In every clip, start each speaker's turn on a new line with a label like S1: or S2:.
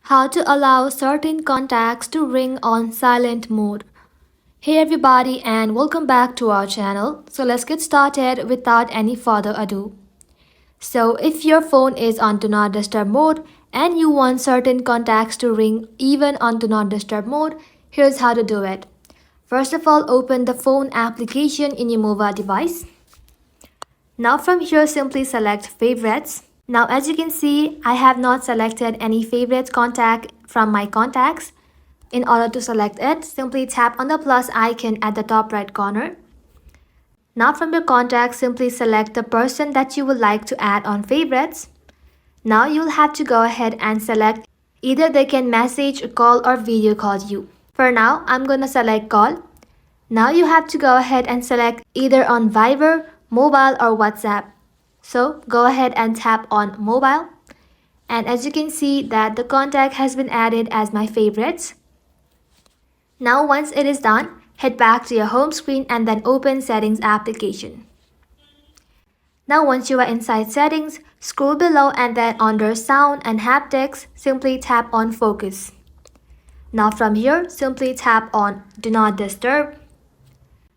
S1: How to allow certain contacts to ring on silent mode. Hey everybody and welcome back to our channel. So let's get started without any further ado. So if your phone is on do not disturb mode and you want certain contacts to ring even on do not disturb mode, here's how to do it. First of all, open the phone application in your mobile device. Now from here, simply select favorites. Now as you can see, I have not selected any favorites contact from my contacts. In order to select it, simply tap on the plus icon at the top right corner. Now from your contacts, simply select the person that you would like to add on favorites. Now you'll have to go ahead and select either they can message, call or video call you. For now, I'm gonna select call. Now you have to go ahead and select either on Viber, mobile or WhatsApp. So go ahead and tap on mobile. And as you can see that the contact has been added as my favorites. Now once it is done, head back to your home screen and then open settings application. Now once you are inside settings, scroll below and then under sound and haptics, simply tap on focus. Now from here, simply tap on do not disturb.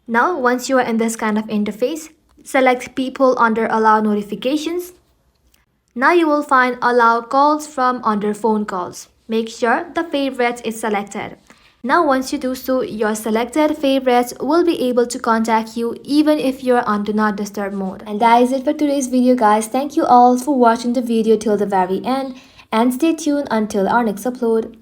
S1: Now once you are in this kind of interface, select people under allow notifications. Now you will find allow calls from under phone calls. Make sure the favorites is selected. Now once you do so, your selected favorites will be able to contact you even if you're on do not disturb mode. And that is it for today's video guys. Thank you all for watching the video till the very end and stay tuned until our next upload.